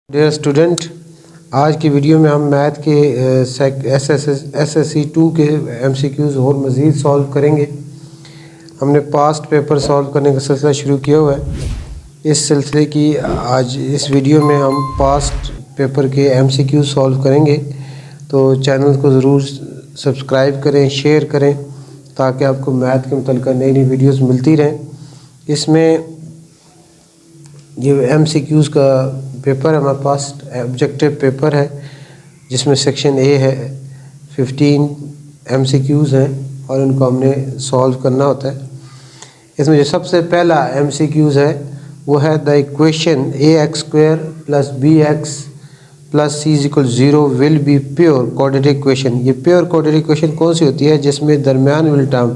Dear student, आज की video में हम मैथ के SSC 2 के MCQs और मज़ीद सॉल्व करेंगे। हमने पास्ट पेपर सॉल्व करने का सिलसिला शुरू किया हुआ है। इस सिलसिले की आज इस वीडियो में हम पास्ट पेपर के MCQs सॉल्व करेंगे। तो चैनल को ज़रूर सब्सक्राइब करें, शेयर करें ताकि आपको मैथ के मुतल्लिक़ नई नई वीडियोज़ मिलती रहें। इसमें ये MCQs का पेपर है, हमारे पास ऑब्जेक्टिव पेपर है जिसमें सेक्शन ए है, 15 MCQs हैं और इनको हमने सॉल्व करना होता है। इसमें जो सबसे पहला MCQs है वो है the equation ax² + bx + c = 0 will be pure quadratic equation. ये प्योर क्वाड्रेटिक इक्वेशन कौन सी होती है? जिसमें दरमियान वाली टर्म,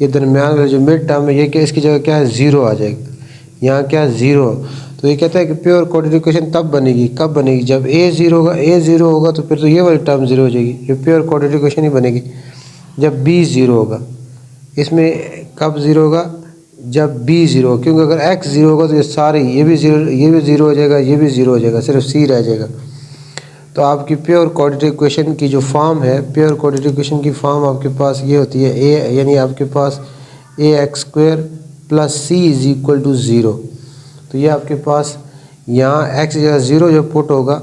ये दरमियान वाला जो मिड टर्म है, ये क्या इसकी जगह क्या है? ज़ीरो आ जाएगा। यहाँ क्या ज़ीरो। तो ये कहता है कि प्योर क्वाड्रेटिक इक्वेशन तब बनेगी, कब बनेगी? जब a ज़ीरो होगा तो फिर तो ये वाली टर्म ज़ीरो हो जाएगी। ये प्योर क्वाड्रेटिक इक्वेशन ही बनेगी जब b ज़ीरो होगा। इसमें कब ज़ीरो होगा? जब b ज़ीरो होगा, क्योंकि अगर x ज़ीरो होगा तो ये सारे ये भी ज़ीरो हो जाएगा, ये भी ज़ीरो हो जाएगा, सिर्फ c रह जाएगा। तो आपकी प्योर क्वाड्रेटिक इक्वेशन की जो फॉर्म है, प्योर क्वाड्रेटिक इक्वेशन की फॉर्म आपके पास ये होती है a, यानी आपके पास ax² + c = 0। तो ये आपके पास यहाँ x की जगह ज़ीरो जब पुट होगा,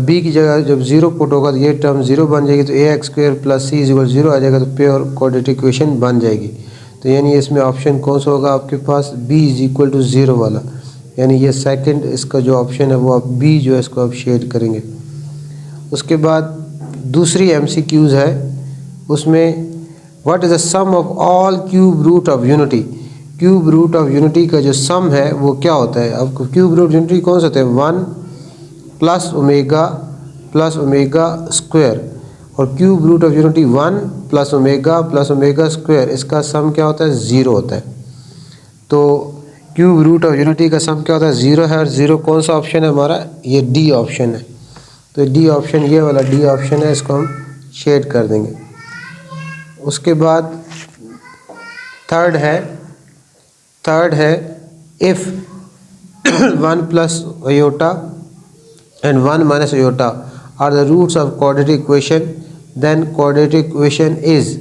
b की जगह जब ज़ीरो पुट होगा तो ये टर्म ज़ीरो बन जाएगी। तो ax² + c = 0 आ जाएगा, तो प्योर क्वाड्रेटिक इक्वेशन बन जाएगी। तो यानी इसमें ऑप्शन कौन सा होगा आपके पास? b = 0 वाला, यानी ये सेकंड इसका जो ऑप्शन है वो आप b जो है इसको आप शेड करेंगे। उसके बाद दूसरी MCQs है, उसमें what is the sum of all cube root of unity. Cube root of unity का जो सम है वो क्या होता है? आपको क्यूब रूट यूनिटी कौन सा होता है? 1 + ओमेगा + ओमेगा²। और cube root of unity 1 + omega + omega, इसका सम क्या होता है? ज़ीरो होता है। तो क्यूब रूट ऑफ यूनिटी का सम क्या होता है? ज़ीरो है। और ज़ीरो कौन सा ऑप्शन है हमारा? ये डी ऑप्शन है। तो डी ऑप्शन, ये वाला डी ऑप्शन है, इसको हम शेड कर देंगे। उसके बाद थर्ड है if 1 + iota and 1 - iota are the roots of quadratic equation, then quadratic equation is.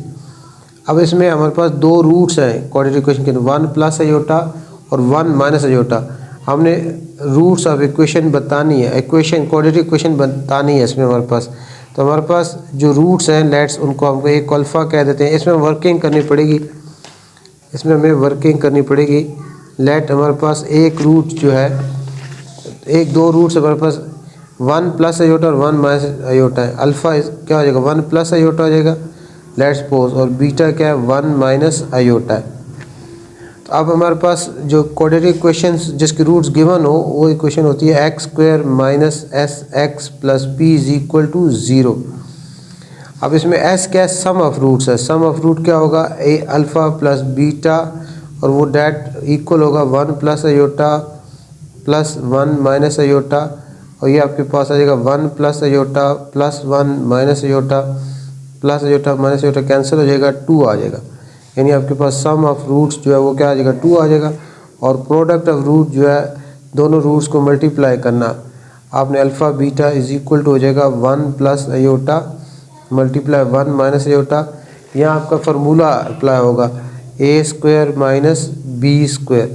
अब इसमें हमारे पास दो रूट्स हैं क्वाड्रेटिक इक्वेशन के, 1 + आयोटा और 1 - आयोटा। हमने रूट्स ऑफ इक्वेशन बतानी है, इक्वेशन क्वाड्रेटिक इक्वेशन बतानी है इसमें हमारे पास। तो हमारे पास जो रूट्स हैं, लेट्स उनको हमको एक अल्फ़ा कह देते हैं। इसमें वर्किंग करनी पड़ेगी, इसमें हमें वर्किंग करनी पड़ेगी। लेट हमारे पास एक रूट जो है, एक दो रूट्स हमारे पास 1 + आयोटा और 1 - आयोटा है। अल्फ़ा क्या हो जाएगा? 1 + आयोटा हो जाएगा, लेट्स सपोज, और बीटा क्या है? 1 - आयोटा है। तो अब हमारे पास जो क्वाड्रेटिक इक्वेशन जिसकी रूट्स गिवन हो, वो इक्वेशन होती है x² - sx + p = 0। अब इसमें s क्या है? सम ऑफ रूट्स है। सम ऑफ रूट क्या होगा? अल्फ़ा + बीटा, और वो डेट इक्वल होगा 1 + आयोटा + 1 - आयोटा, और ये आपके पास आ जाएगा 1 + iota + 1 - iota plus iota minus iota cancel हो जाएगा, 2 आ जाएगा। यानी आपके पास सम ऑफ रूट्स जो है वो क्या आ जाएगा? 2 आ जाएगा। और प्रोडक्ट ऑफ रूट जो है, दोनों रूट्स को मल्टीप्लाई करना आपने, अल्फ़ा बीटा = हो जाएगा 1 + आयोटा मल्टीप्लाई 1 - आयोटा। यहाँ आपका फार्मूला अप्लाई होगा a² - b²।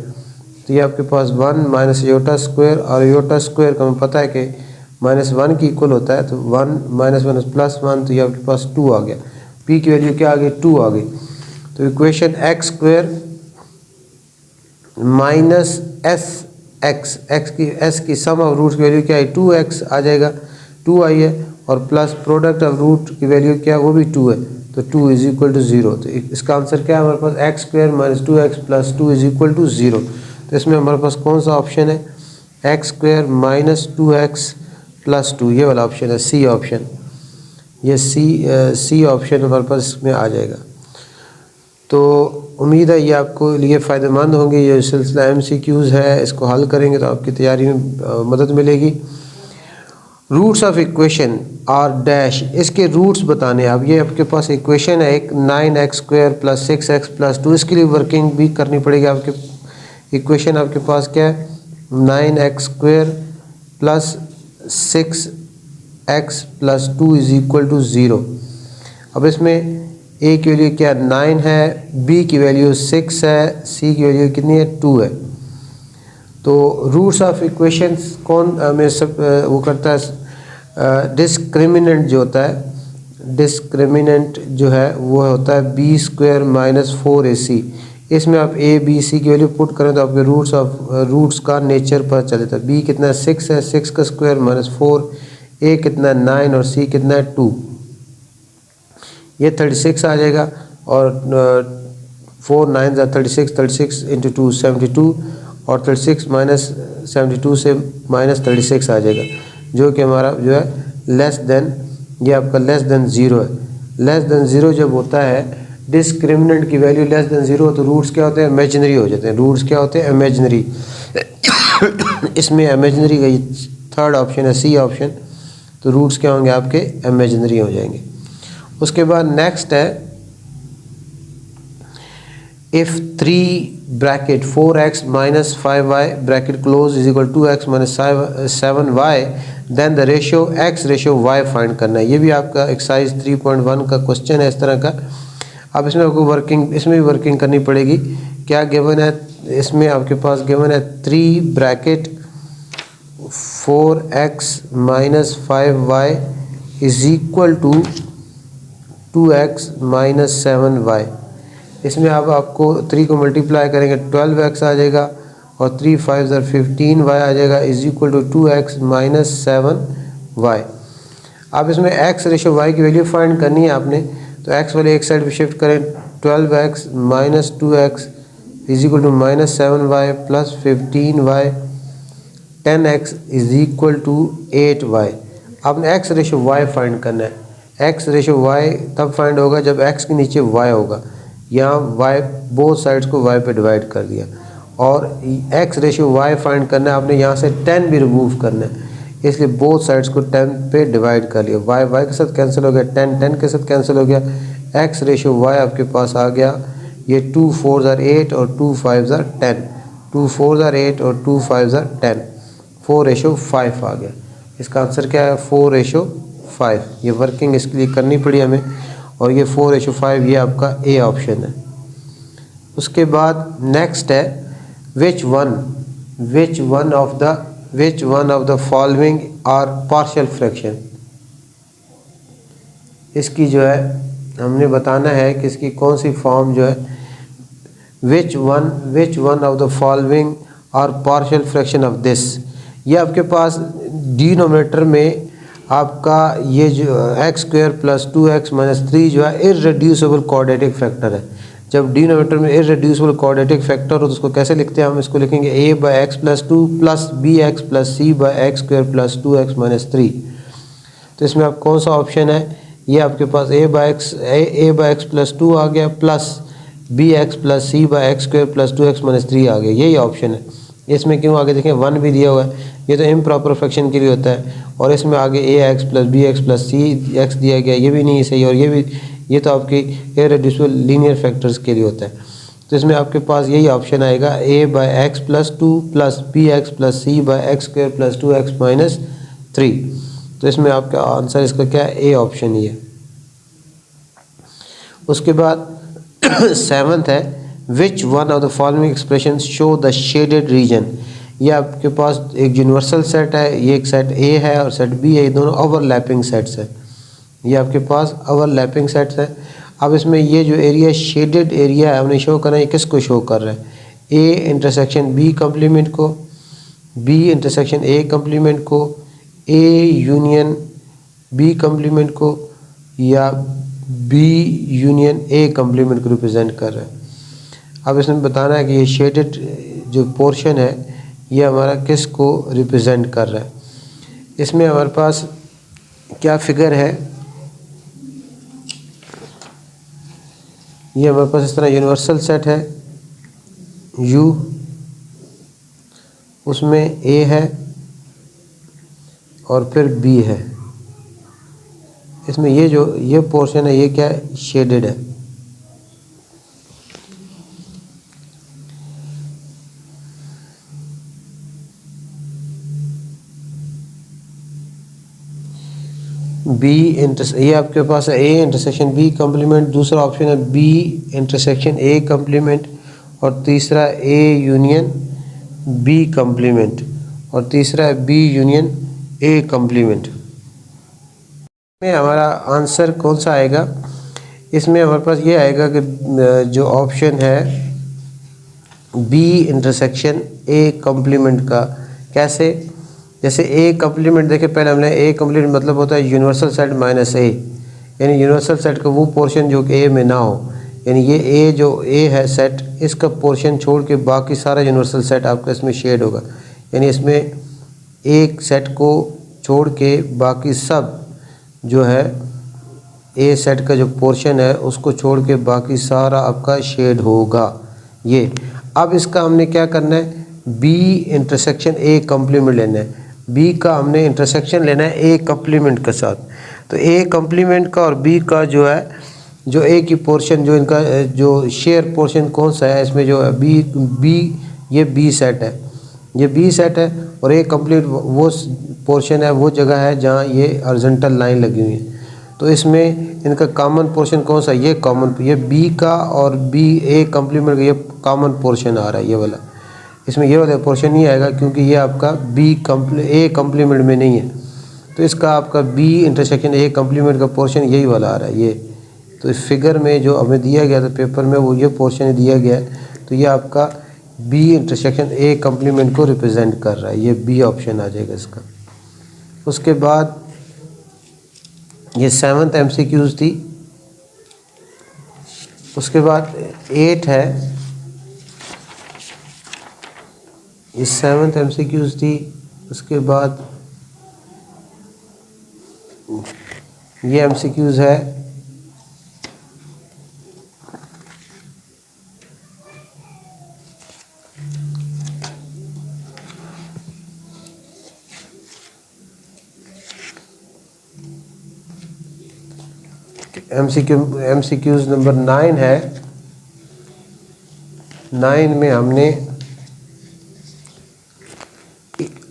तो ये आपके पास 1 - आयोटा², और आयोटा² का हमें पता है कि -1 की इक्वल होता है। तो 1 - 1 +1, तो ये आपके पास 2 आ गया। p की वैल्यू क्या आ गई? 2 आ गई। तो इक्वेशन x² - s की सम ऑफ रूट की वैल्यू क्या है? 2x आ जाएगा, 2 आई है। और प्लस प्रोडक्ट ऑफ रूट की वैल्यू क्या है? वो भी 2 है। तो 2 = 0। तो इसका आंसर क्या है हमारे पास? x² - 2x + 2 = 0। तो इसमें हमारे पास कौन सा ऑप्शन है? x² - 2x + 2, ये वाला ऑप्शन है, सी ऑप्शन। ये सी ऑप्शन हमारे पास इसमें आ जाएगा। तो उम्मीद है ये आपको लिए फ़ायदेमंद होंगे। ये सिलसिला MCQs है, इसको हल करेंगे तो आपकी तैयारी में मदद मिलेगी। Roots of equation are dash, इसके रूट्स बताने। अब ये आपके पास इक्वेशन है एक 9x² + 6x + 2, इसके लिए वर्किंग भी करनी पड़ेगी। आपके इक्वेशन आपके पास क्या है? 9x² + 6x+2 is equal to 0। अब इसमें a की वैल्यू क्या 9 है, b की वैल्यू 6 है, c की वैल्यू कितनी है 2 है। तो रूट्स ऑफ इक्वेशंस कौन हमें सब वो करता है, डिस्क्रिमिनेंट जो होता है, डिस्क्रिमिनेंट जो है वो होता है b² - 4ac। इसमें आप a b c की वैल्यू पुट करें तो आपके रूट्स का नेचर पता चल जाता है। b कितना 6 है, 6 का स्क्वायर -4, a कितना 9 और c कितना 2, ये 36 आ जाएगा। और 4 9 36, 36 × 2 72, और 36 - 72 से -36 आ जाएगा, जो कि हमारा जो है लेस देन, ये आपका लेस देन 0 है। लेस देन 0 जब होता है, डिस्क्रिमिनेंट की वैल्यू लेस देन 0 तो रूट्स क्या होते हैं, इमेजिनरी हो जाते हैं। रूट्स क्या होते हैं, इमेजिनरी। इसमें इमेजिनरी का थर्ड ऑप्शन है, सी ऑप्शन। तो रूट्स क्या होंगे आपके, इमेजिनरी हो जाएंगे। उसके बाद नेक्स्ट है, if 3 4x - 5y (close) = 2x - 7y, then the ratio x/y find करना है। ये भी आपका एक्सरसाइज 3.1 का क्वेश्चन है इस तरह का। अब इसमें आपको इसमें भी वर्किंग करनी पड़ेगी। क्या गिवन है, इसमें आपके पास गिवन है 3 4x - 5y = 2x - 7y। इसमें अब आपको 3 को मल्टीप्लाई करेंगे 12x आ जाएगा, और 3 5 15y आ जाएगा, = 2x - 7y। अब इसमें x/y की वैल्यू फाइंड करनी है आपने, तो x वाले एक साइड पे शिफ्ट करें, 12x - 2x = -7y + 15y, 10x = 8y। आपने x/y फाइंड करना है। x/y तब फाइंड होगा जब x के नीचे y होगा। यहाँ y बोथ साइड्स को y पे डिवाइड कर दिया, और x/y फाइंड करना है आपने, यहाँ से 10 भी रिमूव करना है, इसलिए बोथ साइड्स को 10 पे डिवाइड कर लिया। y के साथ कैंसिल हो गया, 10 के साथ कैंसिल हो गया, x/y आपके पास आ गया, ये 2 4 8 और 2 5 10, 2 4 8 और 2 5 10, 4/5 आ गया। इसका आंसर क्या है, 4/5। ये वर्किंग इसके लिए करनी पड़ी हमें, और ये 4/5 ये आपका ए ऑप्शन है। उसके बाद नेक्स्ट है, which one of the following are partial fraction. इसकी जो है हमने बताना है कि इसकी कौन सी फॉर्म जो है, which one of the following are partial fraction of this. ये आपके पास डिनोमिनेटर में आपका ये जो x² + 2x - 3 जो है इररेड्यूसिबल क्वाड्रेटिक फैक्टर है। जब डिनोमिनेटर में इररेड्यूसिबल क्वाड्रेटिक फैक्टर हो तो उसको कैसे लिखते हैं, हम इसको लिखेंगे a/x+2 + bx + c/x² + 2x - 3। तो इसमें आप कौन सा ऑप्शन है, ये आपके पास a/x+2 आ गया, प्लस bx + c/x² + 2x - 3 आ गया, यही ऑप्शन है। इसमें क्यों आगे देखें 1 भी दिया हुआ है, ये तो इम्प्रॉपर फ्रैक्शन के लिए होता है, और इसमें आगे ax + bx + cx दिया गया, ये भी नहीं सही, और ये तो आपकी इररेड्यूसिबल लीनियर फैक्टर्स के लिए होता है। तो इसमें आपके पास यही ऑप्शन आएगा, a/x+2 + bx + c/x² + 2x - 3। तो इसमें आपका आंसर इसका क्या है, ए ऑप्शन ही है। उसके बाद 7th है, which one of the following expression show the shaded region. ये आपके पास एक यूनिवर्सल सेट है, ये एक सेट ए है और सेट बी है, ये दोनों ओवरलैपिंग सेट्स है। ये आपके पास ओवरलैपिंग सेट्स है। अब इसमें ये जो एरिया शेडेड एरिया है हमने शो करना है, ये किसको शो कर रहा है, ए इंटरसेक्शन बी कम्प्लीमेंट को, बी इंटरसेक्शन ए कम्प्लीमेंट को, ए यूनियन बी कम्प्लीमेंट को, या बी यूनियन ए कम्प्लीमेंट को रिप्रेजेंट कर रहा है। अब इसमें बताना है कि ये शेडेड जो पोर्शन है ये हमारा किस को रिप्रेजेंट कर रहा है। इसमें हमारे पास क्या फिगर है, ये हमारे पास इस तरह यूनिवर्सल सेट है U, उसमें A है और फिर B है। इसमें ये पोर्शन है, ये क्या है, शेडेड है। बी ये आपके पास है ए इंटरसेक्शन बी कम्प्लीमेंट, दूसरा ऑप्शन है बी इंटरसेक्शन ए कम्प्लीमेंट, और तीसरा ए यूनियन बी कम्प्लीमेंट, और तीसरा है बी यूनियन ए कम्प्लीमेंट। में हमारा आंसर कौन सा आएगा? इसमें हमारे पास ये आएगा कि जो ऑप्शन है बी इंटरसेक्शन ए कम्प्लीमेंट का। कैसे? जैसे ए कम्प्लीमेंट देखिए, पहले हमने ए कम्प्लीमेंट मतलब होता है यूनिवर्सल सेट माइनस ए, यानी यूनिवर्सल सेट का वो पोर्शन जो कि ए में ना हो, यानी ये ए जो ए है सेट, इसका पोर्शन छोड़ के बाकी सारा यूनिवर्सल सेट आपका इसमें शेड होगा। यानी इसमें एक सेट को छोड़ के बाकी सब जो है ए सेट का जो पोर्शन है उसको छोड़ के बाकी सारा आपका शेड होगा ये। अब इसका हमने क्या करना है? बी इंटरसेक्शन ए कम्प्लीमेंट लेना है। बी का हमने इंटरसेक्शन लेना है ए कम्प्लीमेंट के साथ। तो ए कम्प्लीमेंट का और बी का जो है, जो ए की पोर्शन जो इनका जो शेयर पोर्शन कौन सा है इसमें जो है बी ये बी सेट है, ये बी सेट है, और ए कम्प्लीट वो पोर्शन है, वो जगह है जहाँ ये हॉरिजॉन्टल लाइन लगी हुई है। तो इसमें इनका कॉमन पोर्शन कौन सा? ये कॉमन, ये बी का और बी ए कम्प्लीमेंट का ये कॉमन पोर्शन आ रहा है, ये वाला। इसमें ये वाला पोर्शन नहीं आएगा क्योंकि ये आपका ए कम्प्लीमेंट में नहीं है। तो इसका आपका बी इंटरसेक्शन ए कम्प्लीमेंट का पोर्शन यही वाला आ रहा है ये। तो इस फिगर में जो हमें दिया गया था पेपर में वो ये पोर्शन दिया गया है। तो ये आपका बी इंटरसेक्शन ए कम्प्लीमेंट को रिप्रेजेंट कर रहा है, ये बी ऑप्शन आ जाएगा इसका। उसके बाद ये 7th MCQs थी। उसके बाद 8 है, ये 7th MCQs थी। उसके बाद ये MCQs है, MCQs नंबर 9 है। 9 में हमने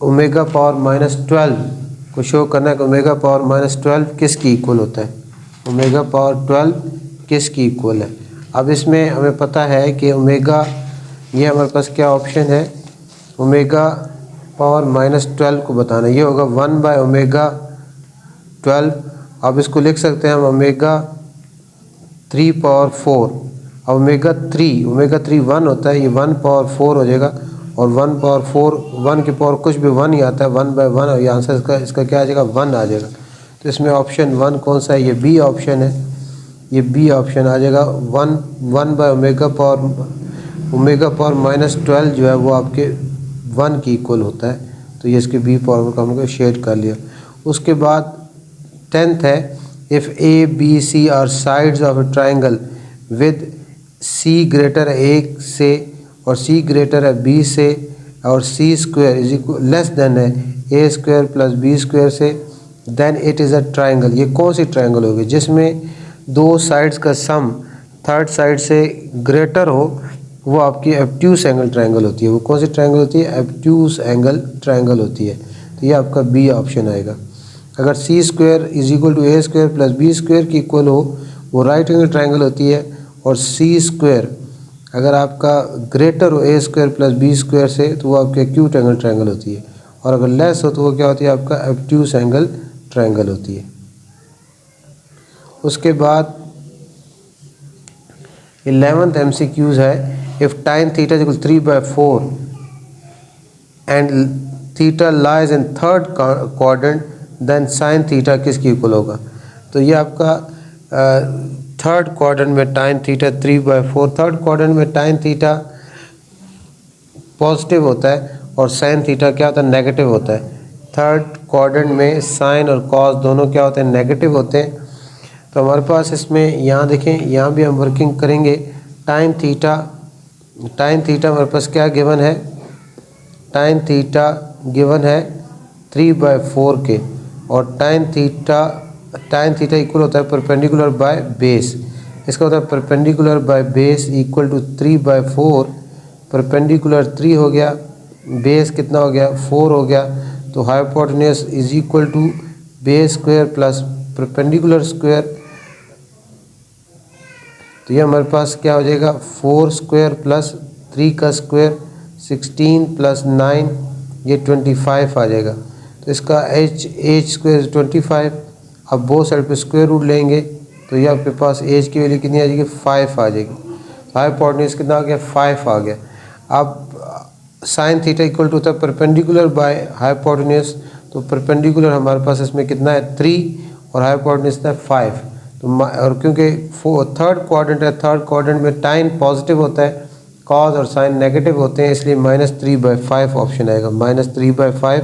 ओमेगा पावर -12 को शो करना है कि ओमेगा पावर -12 किसकी इक्वल होता है, ओमेगा पावर 12 किसकी इक्वल है। अब इसमें हमें पता है कि ओमेगा, ये हमारे पास क्या ऑप्शन है, ओमेगा पावर -12 को बताना, ये होगा 1/ओमेगा 12। अब इसको लिख सकते हैं हम ओमेगा 3 पावर 4। अब ओमेगा 3 1 होता है, ये 1 पावर 4 हो जाएगा, और 1 पावर 4 1 की पावर कुछ भी 1 ही आता है, 1/1, और ये आंसर इसका क्या आ जाएगा, 1 आ जाएगा। तो इसमें ऑप्शन 1 कौन सा है? ये बी ऑप्शन है, ये बी ऑप्शन आ जाएगा। 1/ओमेगा पावर -12 जो है वो आपके 1 की इक्वल होता है। तो ये इसके बी पावर का हमने शेड कर लिया। उसके बाद 10th है, if A B C are sides of a triangle with C greater A से और सी ग्रेटर है बी से और C square is equal less than है A square plus B square से, then it is a triangle. ये कौन सी ट्राइंगल होगी? जिसमें दो साइड्स का सम थर्ड साइड से ग्रेटर हो, वो आपकी एब्ट्यूस एंगल ट्राइंगल होती है। वो कौन सी ट्राइंगल होती है? एब्ट्यूस एंगल ट्राइंगल होती है। तो ये आपका बी ऑप्शन आएगा। अगर C square is equal to A square plus B square की इक्वल हो, वो राइट एंगल ट्राइंगल होती है। और सी स्क्वायर अगर आपका ग्रेटर हो ए स्क्वायर प्लस बी स्क्वायर से, तो वो आपकी एक्यूट एंगल ट्राइंगल होती है। और अगर लेस हो तो वो क्या होती है? आपका एब्ट्यूस एंगल ट्राइंगल होती है। उसके बाद 11th MCQs है, if tan theta is equal 3/4 and theta lies in third quadrant, then sine theta किसकी इक्वल होगा? तो ये आपका थर्ड क्वाड्रेंट में टाइन थीटा 3/4, थर्ड क्वाड्रेंट में टाइन थीटा पॉजिटिव होता है और साइन थीटा क्या होता है? नेगेटिव होता है। थर्ड क्वाड्रेंट में साइन और कॉस दोनों क्या होते हैं? नेगेटिव होते हैं। तो हमारे पास इसमें यहाँ देखें, यहाँ भी हम वर्किंग करेंगे। टाइन थीटा हमारे पास क्या गिवन है? टाइन थीटा गिवन है 3/4 के, और टाइन थीटा इक्वल होता है परपेंडिकुलर बाय बेस। इसका होता है perpendicular by base equal to 3/4, perpendicular 3 हो गया, बेस कितना हो गया? 4 हो गया। तो hypotenuse is equal to base square plus perpendicular square, तो ये हमारे पास क्या हो जाएगा 4 स्क्वायर प्लस 3 का स्क्वायर 16 प्लस 9 ये 25 आ जाएगा। तो इसका एच स्क्वायर 25। अब बोथ साइड पे स्क्वायर रूट लेंगे तो ये आपके पास एच की वैल्यू कितनी आ जाएगी 5 आ जाएगी। हाइपोटेन्यूज कितना आ गया 5 आ गया। अब साइन थीटा इक्वल टू होता है परपेंडिकुलर बाय हाइपोटेन्यूज, तो परपेंडिकुलर हमारे पास इसमें कितना है 3 और हाइपोटेन्यूज कितना है 5। तो और क्योंकि थर्ड क्वाड्रेंट है, थर्ड क्वाड्रेंट में टाइन पॉजिटिव होता है, कॉज और साइन नेगेटिव होते हैं, इसलिए -3/5 ऑप्शन आएगा। -3/5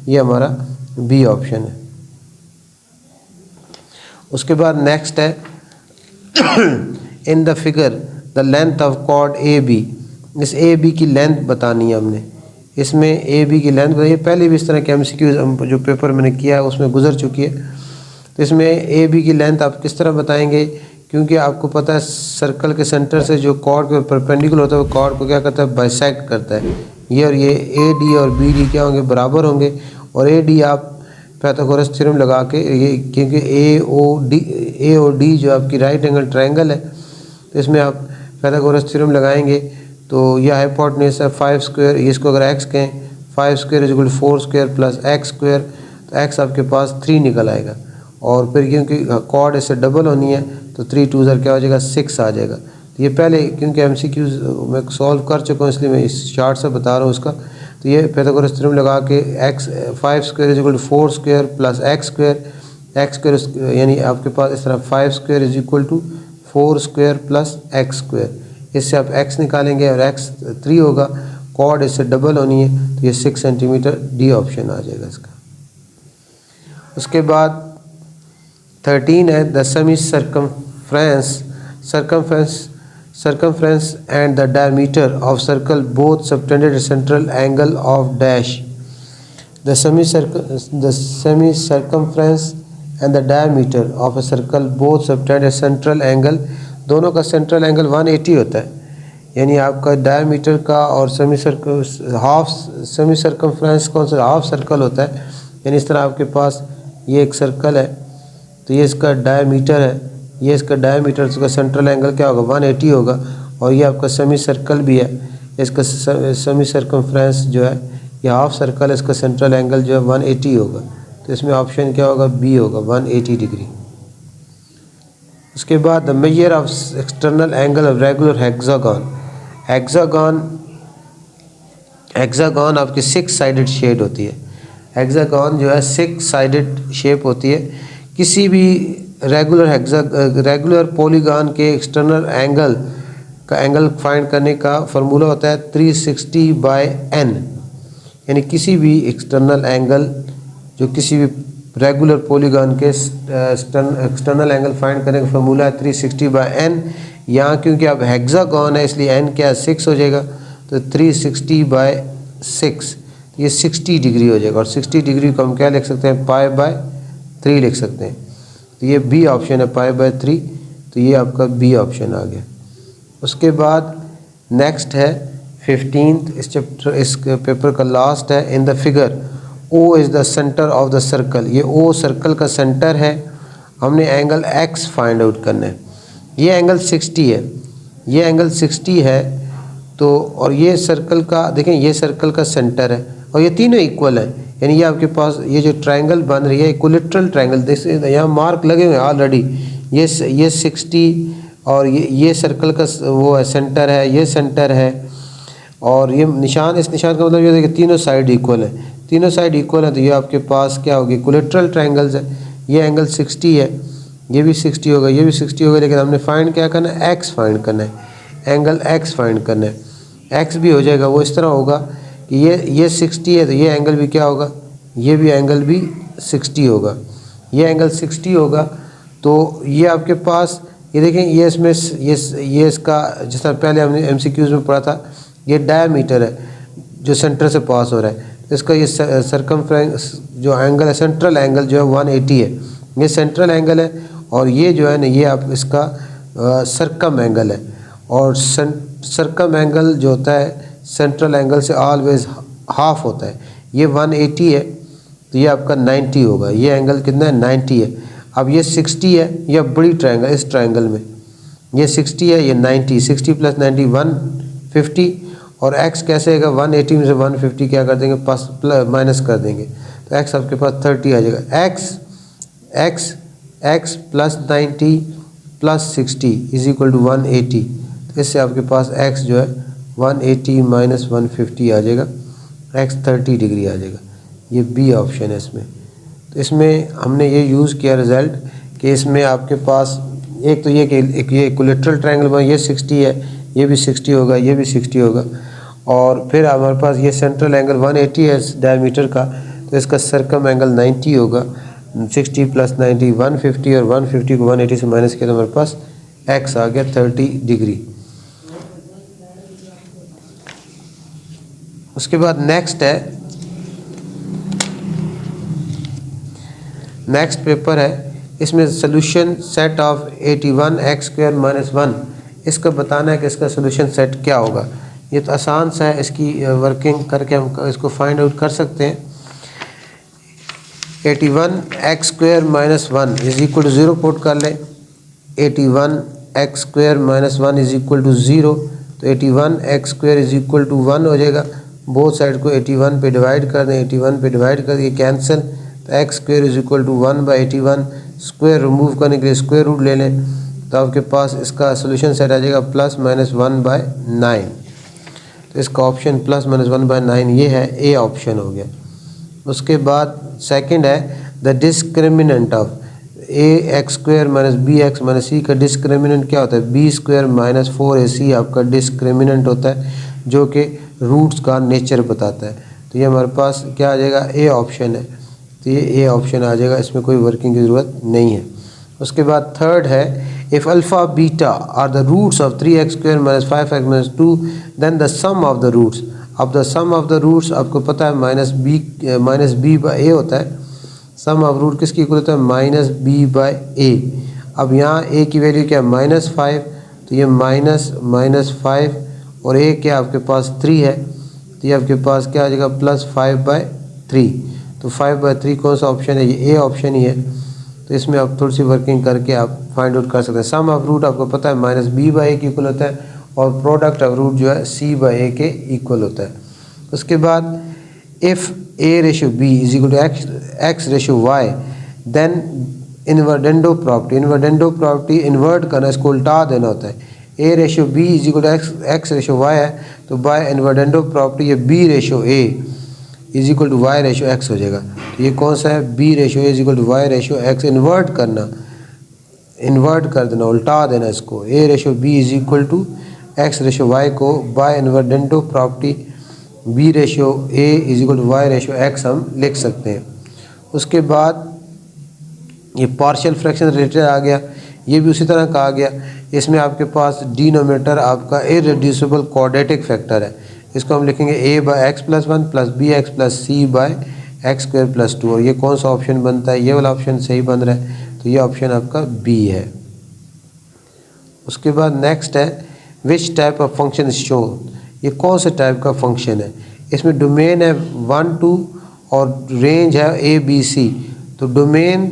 ये हमारा बी ऑप्शन है। उसके बाद नेक्स्ट है in the figure the length of chord A B. इस ए बी की लेंथ बतानी है हमने। इसमें ए बी की लेंथ बताइए। पहले भी इस तरह के MCQ जो पेपर मैंने किया है उसमें गुजर चुकी है। तो इसमें ए बी की लेंथ आप किस तरह बताएंगे, क्योंकि आपको पता है सर्कल के सेंटर से जो कॉर्ड के परपेंडिकुलर होता है वो कॉर्ड को क्या करता है बाइसेक्ट करता है। ये और ये ए डी और बी डी क्या होंगे बराबर होंगे, और ए डी आप पाइथागोरस थ्योरम लगा के ये, क्योंकि ए ओ डी जो आपकी राइट एंगल ट्रायंगल है, तो इसमें आप पाइथागोरस थ्योरम लगाएंगे तो यह हाइपोटेन्यूज है 5 स्क्वायर, इसको अगर x कहें 5 square is equal to 4 square plus x square, तो x आपके पास 3 निकल आएगा। और फिर क्योंकि कॉर्ड इससे डबल होनी है तो 3 2 क्या हो जाएगा 6 आ जाएगा। तो ये पहले क्योंकि MCQs मैं सॉल्व कर चुका हूँ इसलिए मैं इस चार्ट से बता रहा हूँ उसका। तो ये पाइथागोरस थ्योरम लगा के x 5 square is equal to 4 square plus x square यानी आपके पास इस तरह 5 square is equal to 4 square plus x square, इससे आप x निकालेंगे और x 3 होगा, कॉर्ड इससे डबल होनी है तो ये 6 सेंटीमीटर डी ऑप्शन आ जाएगा इसका। उसके बाद 13 है the semi circumference and the diameter of circle both subtended at central angle of dash. The semi circumference and the diameter of a circle both subtend at central angle, दोनों का central angle 180 होता है, यानी आपका diameter का और semi circumference कौन सा हाफ सर्कल होता है। यानी इस तरह आपके पास ये एक सर्कल है तो ये इसका डायमीटर है, ये इसका डायमीटर, इसका सेंट्रल एंगल क्या होगा 180 होगा, और ये आपका सेमी सर्कल भी है, इसका सेमी सर्कमफ्रेंस जो है ये हाफ सर्कल है, इसका सेंट्रल एंगल जो है 180 होगा। तो इसमें ऑप्शन क्या होगा बी होगा 180 डिग्री। उसके बाद the measure of external angle of regular hexagon आपकी 6 साइडेड शेड होती है। हेक्सागन जो है 6 साइडेड शेप होती है। किसी भी रेगुलर पॉलीगॉन के एक्सटर्नल एंगल का एंगल फाइंड करने का फार्मूला होता है 360/n, यानी किसी भी एक्सटर्नल एंगल जो किसी भी रेगुलर पॉलीगॉन के एक्सटर्नल एंगल फाइंड करने का फार्मूला है 360/n। यहाँ क्योंकि अब हेक्सागन है इसलिए n क्या 6 हो जाएगा, तो 360/6 ये 60 डिग्री हो जाएगा, और 60 डिग्री को हम क्या लिख सकते हैं π/3 लिख सकते हैं। तो ये बी ऑप्शन है π/3, तो ये आपका बी ऑप्शन आ गया। उसके बाद नेक्स्ट है 15th इस चैप्टर इस पेपर का लास्ट है in the figure O is the centre of the circle. ये O सर्कल का सेंटर है, हमने एंगल X फाइंड आउट करना है। ये एंगल 60 है, ये एंगल 60 है, तो और ये सर्कल का देखें ये सर्कल का सेंटर है और ये तीनों इक्वल है, यानी ये आपके पास ये जो ट्रायंगल बन रही है इक्विलेटरल ट्रायंगल, देखिए यहाँ मार्क लगे हुए हैं ऑलरेडी। ये 60 और ये सर्कल का वो है सेंटर है, ये सेंटर है, और ये निशान, इस निशान का मतलब ये है कि तीनों साइड इक्वल है, तीनों साइड इक्वल है, तो ये आपके पास क्या होगी इक्विलेटरल ट्रायंगल्स है। ये एंगल 60 है, ये भी 60 होगा, ये भी 60 होगा, लेकिन हमने फाइंड क्या करना है x फाइंड करना है, एंगल x फाइंड करना है। x भी हो जाएगा, वो इस तरह होगा कि ये 60 है तो ये एंगल भी क्या होगा, ये भी एंगल भी 60 होगा, ये एंगल 60 होगा। तो ये आपके पास ये देखें ये इसमें ये इसका जिस तरह पहले हमने MCQs में पढ़ा था, ये डायमीटर है जो सेंटर से पास हो रहा है, इसका ये सर्कमफ्रेंस जो एंगल है सेंट्रल एंगल जो है 180 है, ये सेंट्रल एंगल है, और ये जो है ना ये आप इसका सर्कम एंगल है, और सर्कम एंगल जो होता है सेंट्रल एंगल से ऑलवेज हाफ होता है। ये 180 है तो ये आपका 90 होगा, ये एंगल कितना है 90 है। अब ये 60 है, यह बड़ी ट्रायंगल, इस ट्रायंगल में ये 60 है, ये 90, 60 प्लस 90 150, और x कैसे आएगा, 180 में से 150 क्या कर देंगे, प्लस माइनस कर देंगे, तो x आपके पास 30 आ जाएगा। x प्लस 90 प्लस 60 इज इक्वल टू 180, तो इससे आपके पास x जो है 180 माइनस 150 आ जाएगा, x 30 डिग्री आ जाएगा। ये बी ऑप्शन है इसमें। तो इसमें हमने ये यूज़ किया रिज़ल्ट कि इसमें आपके पास एक तो ये कि एक ये इक्विलेटरल ट्रायंगल बना, ये 60 है, ये भी 60 होगा, ये भी 60 होगा, और फिर हमारे पास ये सेंट्रल एंगल 180 है डायमीटर का, तो इसका सर्कम एंगल 90 होगा। 60 प्लस 90 150, और 150 को 180 से माइनस किया तो हमारे पास x आ गया 30 डिग्री। उसके बाद नेक्स्ट पेपर है, इसमें solution set of 81x square minus 1, इसका बताना है कि इसका सोल्यूशन सेट क्या होगा। ये तो आसान सा है, इसकी वर्किंग करके हम इसको फाइंड आउट कर सकते हैं। 81x square minus 1 is equal to 0 put कर लें, 81x square minus 1 is equal to 0, तो 81x square is equal to 1 हो जाएगा। बोथ साइड को 81 पे डिवाइड कर दें, 81 पे डिवाइड कर दिए कैंसिल, तो x square is equal to 1/81, square remove करने के लिए स्क्वायर रूट ले लें, तो आपके पास इसका सोल्यूशन सेट आ जाएगा प्लस माइनस 1/9। तो इसका ऑप्शन प्लस माइनस 1/9 ये है, ए ऑप्शन हो गया। उसके बाद सेकंड है the discriminant of ax square minus bx minus c का डिस्क्रिमिनेंट क्या होता है, b स्क्वायर माइनस 4ac आपका डिस्क्रिमिनेंट होता है, जो कि रूट्स का नेचर बताता है। तो ये हमारे पास क्या आ जाएगा, ए ऑप्शन है, तो ये ए ऑप्शन आ जाएगा, इसमें कोई वर्किंग की ज़रूरत नहीं है। उसके बाद थर्ड है if alpha beta are the roots of 3x square minus 5x minus 2 then the sum of the roots. अब the sum of the roots आपको पता है माइनस बी बाई ए होता है, सम ऑफ रूट किसकी equal होता है, minus B by ए। अब यहाँ ए की वैल्यू क्या है, -5, तो ये -5 और ए क्या आपके पास 3 है, तो ये आपके पास क्या आ जाएगा +5/3। तो 5/3 कौन सा ऑप्शन है, ये ए ऑप्शन ही है। तो इसमें आप थोड़ी सी वर्किंग करके आप फाइंड आउट कर सकते हैं। सम ऑफ रूट आपको पता है -b/a के इक्वल होता है, और प्रोडक्ट ऑफ रूट जो है c/a के इक्वल होता है। उसके बाद if a ratio b is equal to x ratio y then invertendo property invert करना, इसको उल्टा देना होता है। a ratio b is equal to x ratio y है, तो बाय इन्वर्डेंडो प्रॉपर्टी ये b ratio a is equal to Y ratio X हो जाएगा। तो ये कौन सा है, B ratio is equal to Y ratio X. Invert कर देना, उल्टा देना इसको, ए ratio B is equal to X ratio Y को by invertendo property B ratio A is equal to Y ratio X हम लिख सकते हैं। उसके बाद ये पार्शियल फ्रैक्शन रिलेटेड आ गया, ये भी उसी तरह का आ गया। इसमें आपके पास डिनोमिनेटर आपका इररेड्यूसिबल क्वाड्रेटिक फैक्टर है, इसको हम लिखेंगे a/x + 1 plus bx plus c/x square plus 2, और ये कौन सा ऑप्शन बनता है, ये वाला ऑप्शन सही बन रहा है, तो ये ऑप्शन आपका बी है। उसके बाद नेक्स्ट है which type of function is shown, ये कौन से टाइप का फंक्शन है। इसमें डोमेन है 1 2 और रेंज है a b c। तो डोमेन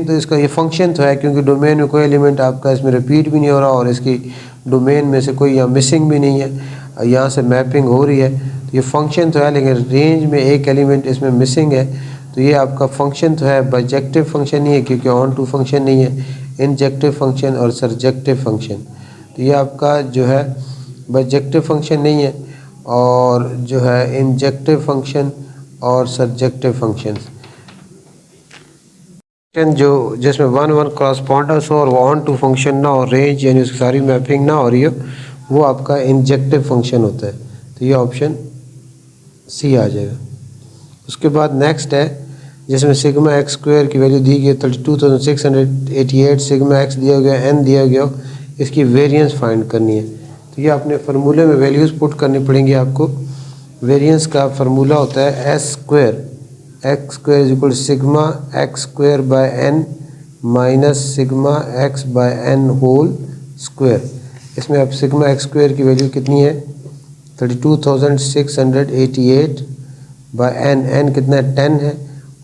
तो इसका ये फंक्शन तो है, क्योंकि डोमेन में कोई एलिमेंट आपका इसमें रिपीट भी नहीं हो रहा, और इसकी डोमेन में से कोई यहाँ मिसिंग भी नहीं है, यहाँ से मैपिंग हो रही है, तो ये फंक्शन तो है। लेकिन रेंज में एक एलिमेंट इसमें मिसिंग है, तो ये आपका फंक्शन तो है, बाइजेक्टिव फंक्शन नहीं है, क्योंकि ऑन टू फंक्शन नहीं है, इंजेक्टिव फंक्शन और सरजेक्टिव फंक्शन। तो ये आपका जो है बाइजेक्टिव फंक्शन नहीं है, और जो है इंजेक्टिव फंक्शन और सरजेक्टिव फंक्शन जो जिसमें 1 1 क्रॉसपॉन्डेंस हो और वो ऑन टू फंक्शन ना हो, रेंज यानी उसकी सारी मैपिंग ना हो रही हो, वो आपका इंजेक्टिव फंक्शन होता है। तो ये ऑप्शन सी आ जाएगा। उसके बाद नेक्स्ट है जिसमें सिग्मा एक्स स्क्वायर की वैल्यू दी गई है 32,688, सिग्मा एक्स दिया गया, एन दिया गया, इसकी वेरिएंस फाइंड करनी है। तो ये अपने फार्मूले में वैल्यूज़ पुट करनी पड़ेंगी आपको। वेरिएंस का फार्मूला होता है S square X square is equal sigma X square by N minus sigma X by N whole square. इसमें अब सिग्मा एक्स स्क्वायर की वैल्यू कितनी है 32,688 बाय एन, एन कितना है 10 है,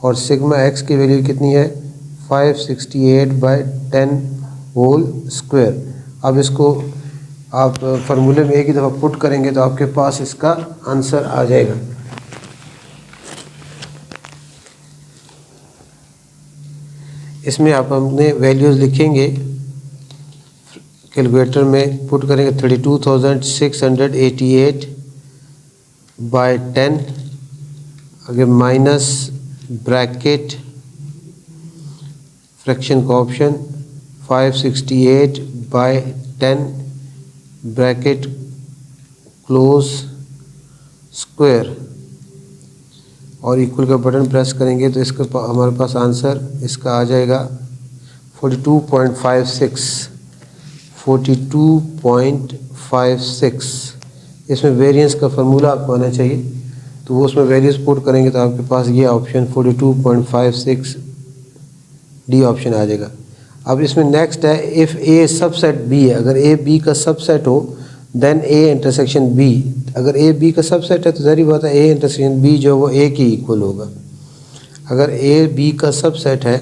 और सिग्मा एक्स की वैल्यू कितनी है 568/10 होल स्क्वायर। अब इसको आप फार्मूले में एक ही दफ़ा पुट करेंगे तो आपके पास इसका आंसर आ जाएगा। इसमें आप अपने वैल्यूज़ लिखेंगे, कैलकुलेटर में पुट करेंगे 32,688/10, आगे माइनस ब्रैकेट फ्रैक्शन का ऑप्शन 568/10 ब्रैकेट क्लोज स्क्वायर और इक्वल का बटन प्रेस करेंगे तो इसका हमारे पास आंसर इसका आ जाएगा 42.56। इसमें वेरिएंस का फार्मूला आपको आना चाहिए, तो वो उसमें वेरिएंस पुट करेंगे तो आपके पास ये ऑप्शन 42.56 डी ऑप्शन आ जाएगा। अब इसमें नेक्स्ट है, इफ़ ए सबसेट बी है, अगर ए बी का सबसेट हो देन ए इंटरसेक्शन बी। अगर ए बी का सबसेट है तो ज़ाहिर बात है ए इंटरसेक्शन बी जो है वो ए के इक्वल होगा। अगर ए बी का सबसेट है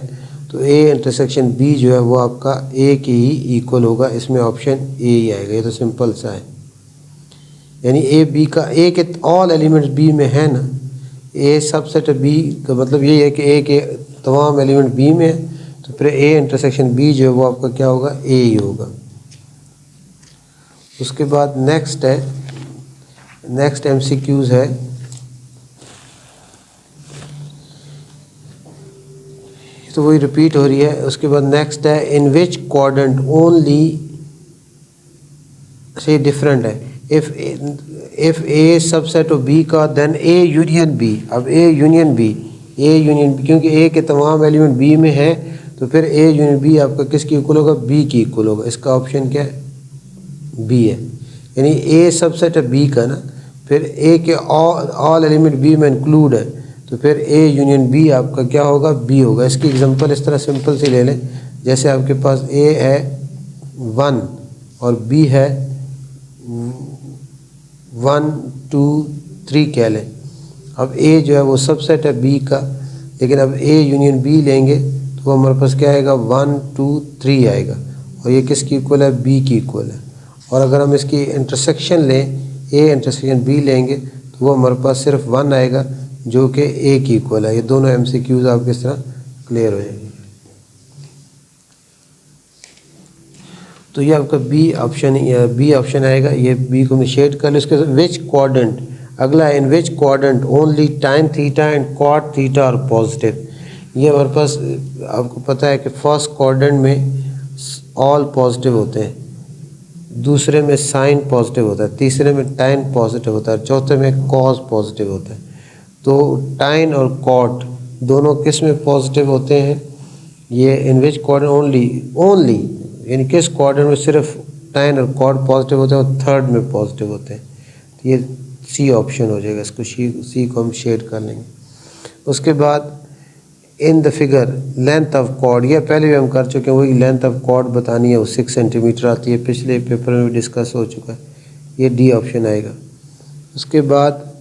तो ए इंटरसेक्शन बी जो है वो आपका ए के ही इक्वल होगा। इसमें ऑप्शन ए ही आएगा, ये तो सिंपल सा है। यानी ए बी का, ए के ऑल एलिमेंट्स बी में है ना, ए सबसेट बी का मतलब ये है कि ए के तमाम एलिमेंट बी में है, तो फिर ए इंटरसेक्शन बी जो है वो आपका क्या होगा, ए ही होगा। उसके बाद नेक्स्ट MCQs है, तो वही रिपीट हो रही है। उसके बाद नेक्स्ट है, इन विच क्वाड्रेंट ओनली से डिफरेंट है, if A subset of B का देन ए यूनियन बी। अब ए यूनियन बी, क्योंकि ए के तमाम एलिमेंट बी में है तो फिर ए यूनियन बी आपका किसकी इक्वल होगा, बी की इक्वल होगा। इसका ऑप्शन क्या है, बी है। यानी ए सबसेट है बी का ना, फिर ए के ऑल एलिमेंट बी में इंक्लूड है तो फिर ए यूनियन बी आपका क्या होगा, बी होगा। इसकी एग्जांपल इस तरह सिंपल से ले लें, जैसे आपके पास ए है 1 और बी है 1 2 3 कह लें। अब ए जो है वो सबसेट है बी का, लेकिन अब ए यूनियन बी लेंगे तो वो हमारे पास क्या आएगा, 1 2 3 आएगा, और ये किसकी इक्वल है, बी की इक्वल है। और अगर हम इसकी इंटरसेक्शन लें, ए इंटरसेक्शन बी लेंगे तो वो हमारे पास सिर्फ 1 आएगा जो कि ए की इक्वल है। ये दोनों MCQs आपके इस तरह क्लियर हो जाएंगे। तो ये आपका बी ऑप्शन आएगा, ये बी को मैं शेड कर लूँ। उसके विच क्वाड्रेंट, अगला है in which quadrant only tan theta and cot theta are positive. ये हमारे पास आपको पता है कि फर्स्ट क्वाड्रेंट में ऑल पॉजिटिव होते हैं, दूसरे में साइन पॉजिटिव होता है, तीसरे में टाइन पॉजिटिव होता है, चौथे में कॉज पॉजिटिव होता है। तो टाइन और कॉट दोनों किस में पॉजिटिव होते हैं, ये इन विच क्वाड्रेंट ओनली यानी किस क्वाड्रेंट में सिर्फ टाइन और कॉट पॉजिटिव होते हैं, और थर्ड में पॉजिटिव होते हैं। तो ये सी ऑप्शन हो जाएगा, इसको सी को हम शेड कर लेंगे। उसके बाद in the figure length of chord, ये पहले भी हम कर चुके हैं, वही लेंथ ऑफ कॉर्ड बतानी है, वो 6 सेंटीमीटर आती है, पिछले पेपर में भी डिस्कस हो चुका है, ये डी ऑप्शन आएगा। उसके बाद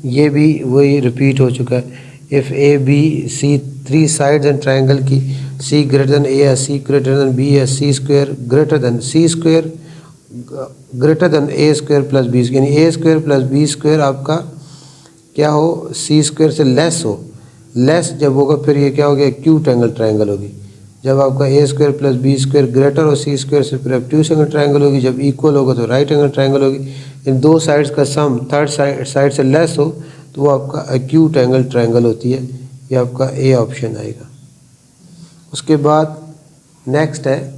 ये भी वही रिपीट हो चुका है, if A B C 3 sides and triangle की सी ग्रेटर देन ए है, सी ग्रेटर देन बी है, सी स्क्वायर ग्रेटर देन सी स्क्वायर ग्रेटर देन ए स्क्वायर प्लस बी स्क्वायर, यानी ए स्क्वायर प्लस बी स्क्वायर आपका क्या हो, सी स्क्वायर से लेस हो। लेस जब होगा फिर ये क्या हो गया, एक्यूट एंगल ट्रायंगल होगी। जब आपका A square plus B square greater हो सी स्क्वायर से फिर ऑब्ट्यूस एंगल ट्रायंगल होगी। जब इक्वल होगा तो राइट एंगल ट्रायंगल होगी। इन दो साइड्स का सम थर्ड साइड से लेस हो तो वो आपका एक्यूट एंगल ट्रायंगल होती है, ये आपका ए ऑप्शन आएगा। उसके बाद नेक्स्ट है,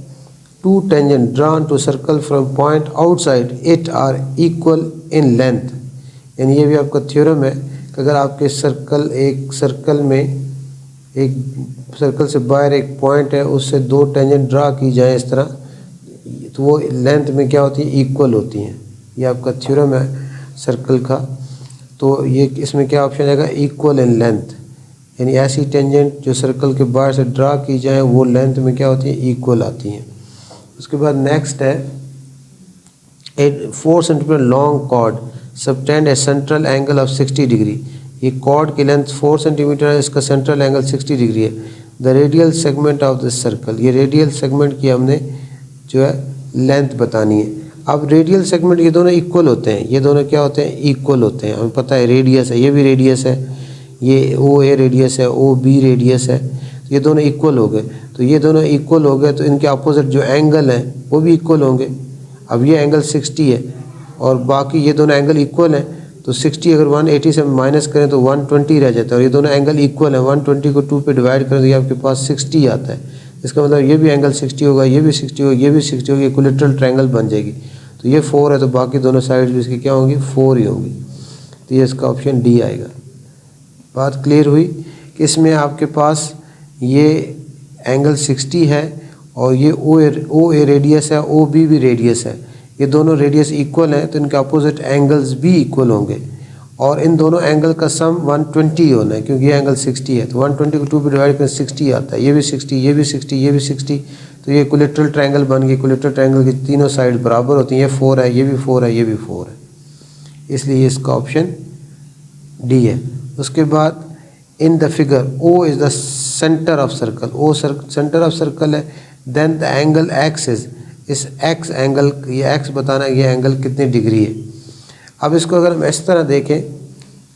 2 tangent drawn to circle from point outside it are equal in length. यानी ये भी आपका थ्योरम है कि अगर आपके एक सर्कल से बाहर एक पॉइंट है, उससे 2 टेंजेंट ड्रा की जाए इस तरह, तो वो लेंथ में क्या होती है, इक्वल होती हैं। ये आपका थ्योरम है सर्कल का। तो ये इसमें क्या ऑप्शन आएगा, इक्वल इन लेंथ, यानी ऐसी टेंजेंट जो सर्कल के बाहर से ड्रा की जाए वो लेंथ में क्या होती है, इक्वल आती हैं। उसके बाद नेक्स्ट है, A 4 centimetre long chord subtend a central angle of 60 degree. ये कॉर्ड की लेंथ 4 सेंटीमीटर है, इसका सेंट्रल एंगल 60 डिग्री है। The radial segment of this circle, ये रेडियल सेगमेंट की हमने जो है लेंथ बतानी है। अब रेडियल सेगमेंट ये दोनों इक्वल होते हैं, ये दोनों क्या होते हैं, इक्वल होते हैं। हमें पता है रेडियस है, ये भी रेडियस है, ये ओ ए रेडियस है, ओ बी रेडियस है, ये दोनों इक्वल हो गए। तो ये दोनों इक्वल हो गए तो इनके अपोजिट जो एंगल हैं वो भी इक्वल होंगे। अब ये एंगल 60 है और बाकी ये दोनों एंगल इक्वल हैं, तो 60 अगर 180 से माइनस करें तो 120 रह जाता है, और ये दोनों एंगल इक्वल हैं। 120 को 2 पे डिवाइड करें तो ये आपके पास 60 आता है। इसका मतलब ये भी एंगल 60 होगा, ये भी 60 होगा, ये भी 60 होगी, इक्विलेटरल ट्रायंगल बन जाएगी। तो ये 4 है तो बाकी दोनों साइड भी इसकी क्या होंगी, 4 ही होंगी। तो ये इसका ऑप्शन डी आएगा। बात क्लियर हुई कि इसमें आपके पास ये एंगल 60 है और ये ओ ए रेडियस है, ओ बी भी रेडियस है, ये दोनों रेडियस इक्वल हैं तो इनके अपोजिट एंगल्स भी इक्वल होंगे, और इन दोनों एंगल का सम 120 होना है, क्योंकि ये एंगल 60 है तो 120 को 2 पे डिवाइड करें 60 आता है। ये भी 60, ये भी 60, ये भी 60, तो ये इक्विलेटरल ट्रायंगल बन गई। इक्विलेटरल ट्रायंगल की तीनों साइड बराबर होती हैं, ये 4 है, ये भी 4 है, ये भी 4 है, इसलिए इसका ऑप्शन डी है। उसके बाद in the figure O is the centre of circle, O centre of circle है, then the angle X is, इस एक्स एंगल, ये एक्स बताना है ये एंगल कितनी डिग्री है। अब इसको अगर हम इस तरह देखें,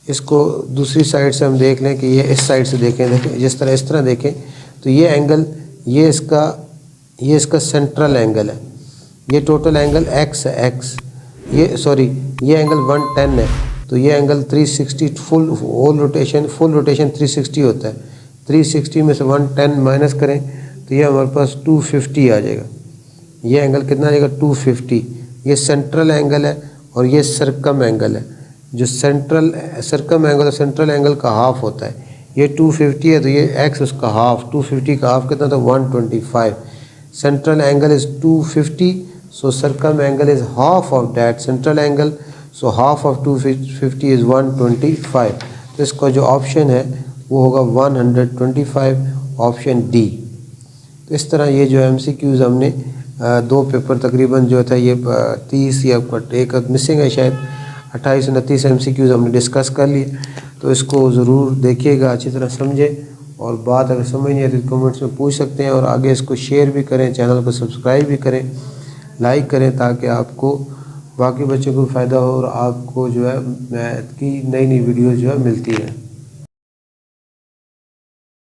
इसको दूसरी साइड से हम देख लें कि ये इस साइड से देखें जिस तरह इस तरह देखें तो ये एंगल, ये इसका सेंट्रल एंगल है, ये टोटल एंगल एक्स है, एक्स, ये सॉरी ये एंगल 110 है, तो ये एंगल 360 फुल रोटेशन 360 होता है। 360 में से 110 माइनस करें तो ये हमारे पास 250 आ जाएगा। ये एंगल कितना आ जाएगा, 250। ये सेंट्रल एंगल है और ये सर्कम एंगल है। जो सर्कम एंगल सेंट्रल एंगल का हाफ होता है, ये 250 है तो ये एक्स उसका हाफ, 250 का हाफ कितना था, 125। Central angle is 250, so circum angle is half of that central angle, so half of 250 is 125। तो इसका जो ऑप्शन है वो होगा 125, ऑप्शन डी। तो इस तरह ये जो MCQs हमने 2 पेपर तकरीबन जो था ये 30 या एक मिसिंग है शायद 28-29 MCQs हमने डिस्कस कर लिए। तो इसको ज़रूर देखिएगा, अच्छी तरह समझें, और बात अगर समझ नहीं आती तो कमेंट्स में पूछ सकते हैं, और आगे इसको शेयर भी करें, चैनल को सब्सक्राइब भी करें, लाइक करें, ताकि आपको बाकी बच्चों को फ़ायदा हो और आपको जो है मैथ की नई वीडियो जो है मिलती है।